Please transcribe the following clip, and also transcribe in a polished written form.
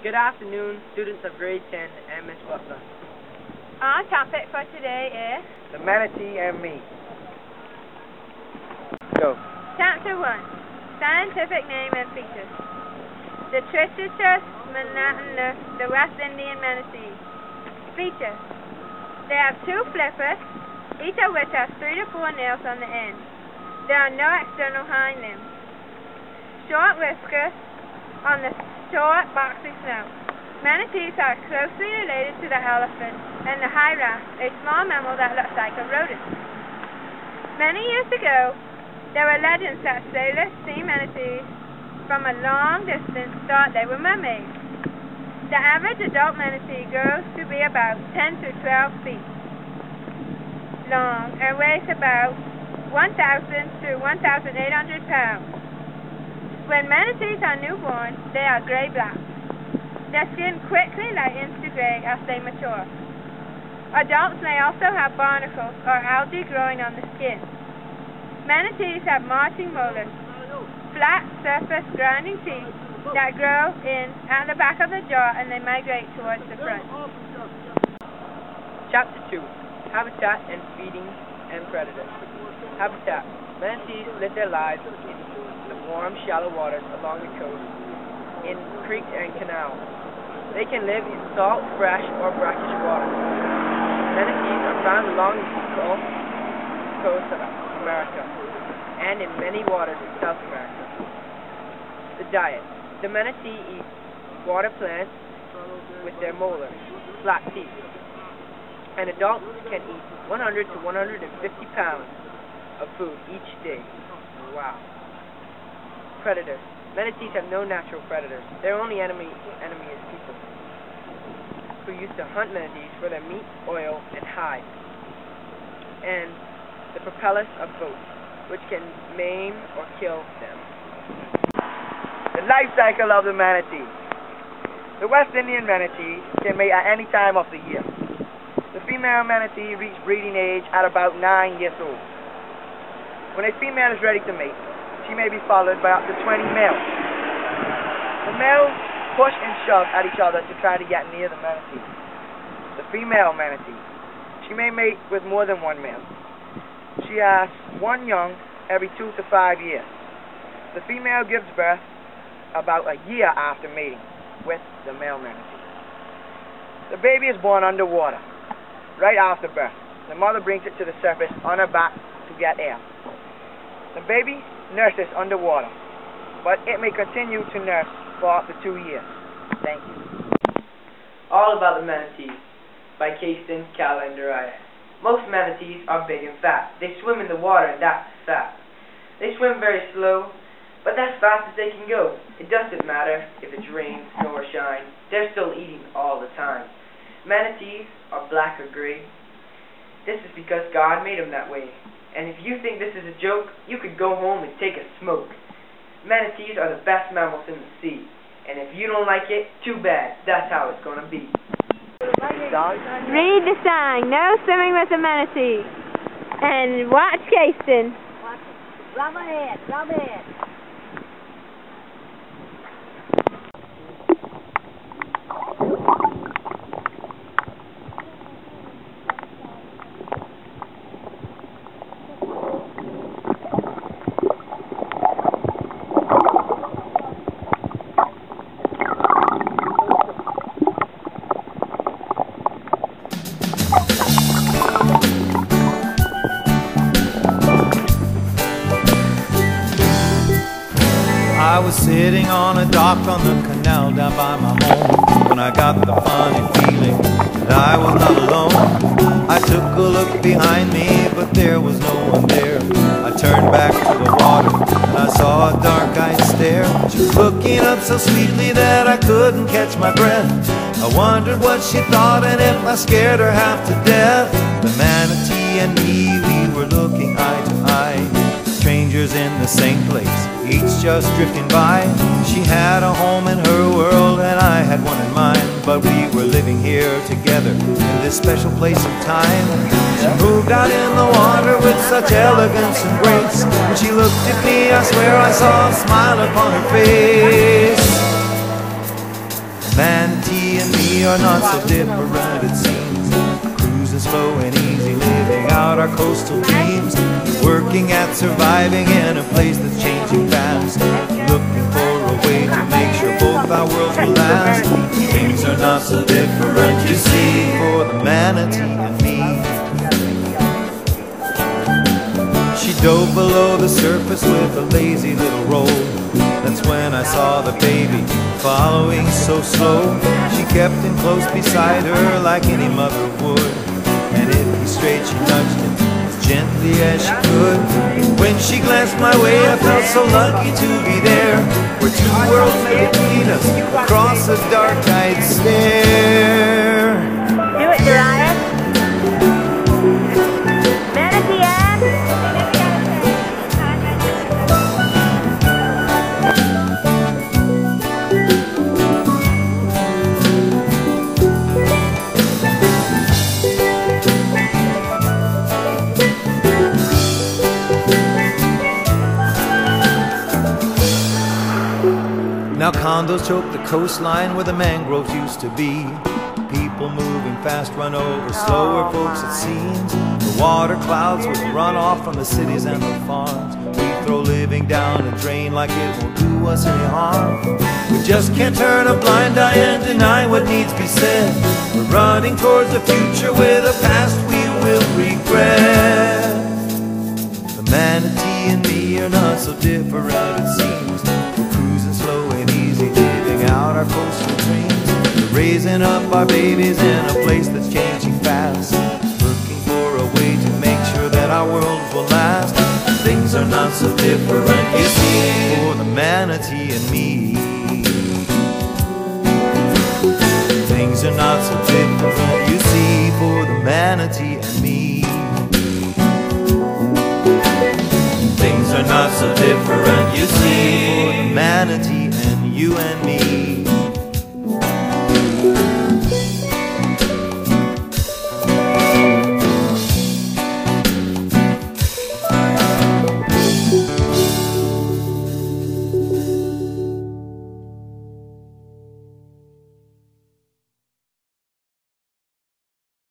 Good afternoon, students of grade 10 and Miss Butler. Our topic for today is The Manatee and Me. Go. Chapter 1, Scientific Name and Features. The Triceratops Manatee, the West Indian Manatee. Features. They have two flippers, each of which has 3 to 4 nails on the end. There are no external hind limbs. Short whiskers on the short, boxy snout. Manatees are closely related to the elephant and the hyrax, a small mammal that looks like a rodent. Many years ago, there were legends that sailors sea manatees from a long distance thought they were mermaids. The average adult manatee grows to be about 10 to 12 feet long and weighs about 1,000 to 1,800 pounds. When manatees are newborn, they are gray-black. Their skin quickly lightens to gray as they mature. Adults may also have barnacles or algae growing on the skin. Manatees have marching molars, flat surface grinding teeth that grow in at the back of the jaw, and they migrate towards the front. Chapter 2, Habitat and Feeding and Predators. Habitat. Manatees live their lives in the warm, shallow waters along the coast, in creeks and canals. They can live in salt, fresh, or brackish waters. Manatees are found along the Gulf Coast of America and in many waters in South America. The diet. The manatee eats water plants with their molars, flat teeth. And adults can eat 100 to 150 pounds of food each day. Wow. Predators. Manatees have no natural predators. Their only enemy is people, who used to hunt manatees for their meat, oil, and hide, and the propellers of boats, which can maim or kill them. The life cycle of the manatee. The West Indian manatee can mate at any time of the year. The female manatee reaches breeding age at about 9 years old. When a female is ready to mate, she may be followed by up to 20 males. The males push and shove at each other to try to get near the manatee. The female manatee, she may mate with more than one male. She has one young every 2 to 5 years. The female gives birth about a year after mating with the male manatee. The baby is born underwater. Right after birth, the mother brings it to the surface on her back to get air. The baby nurses underwater, but it may continue to nurse for up to 2 years. Thank you. All About the Manatee by Kayston Darius. Most manatees are big and fat. They swim in the water, and that's fat. They swim very slow, but that's fast as they can go. It doesn't matter if it's rain, snow, or shine. They're still eating all the time. Manatees are black or gray. This is because God made them that way. And if you think this is a joke, you could go home and take a smoke. Manatees are the best mammals in the sea. And if you don't like it, too bad. That's how it's going to be. Read the sign, no swimming with a manatee. And watch Kayston. Rub ahead, rub ahead. I was sitting on a dock on the canal down by my home when I got the funny feeling that I was not alone. I took a look behind me, but there was no one there. I turned back to the water and I saw a dark-eyed stare. She was looking up so sweetly that I couldn't catch my breath. I wondered what she thought and if I scared her half to death. The manatee and me, we were looking eye to eye, strangers in the same place, each just drifting by. She had a home in her world and I had one in mine, but we were living here together in this special place of time. She moved out in the water with such elegance and grace. When she looked at me, I swear I saw a smile upon her face. Manatee and me are not so different, it seems. Cruising slow and easy, living out our coastal dreams. Working at surviving in a place that's changing fast. Looking for a way to make sure both our worlds will last. Things are not so different, you see, for the Manatee and me. She dove below the surface with a lazy little roll. That's when I saw the baby following so slow. She kept him close beside her like any mother would. And if he strayed, she nudged him as gently as she could. When she glanced my way, I felt so lucky to be there, where two worlds lay between us across a dark-eyed stare. Do it, Darius. Manatee Ann. Now condos choke the coastline where the mangroves used to be. People moving fast run over slower folks it seems. The water clouds with runoff from the cities and the farms. We throw living down a drain like it won't do us any harm. We just can't turn a blind eye and deny what needs to be said. We're running towards the future with a past we will regret. The Manatee and me are not so different it seems. We're cruising slow and easy, living out our coastal dreams. We're raising up our babies in a place that's changing fast. Looking for a way to make sure that our worlds will last. Things are not so different, you see, for the Manatee and me. Things are not so different, you see, for the Manatee and me. Things are not so different, you see, for the Manatee and you and me.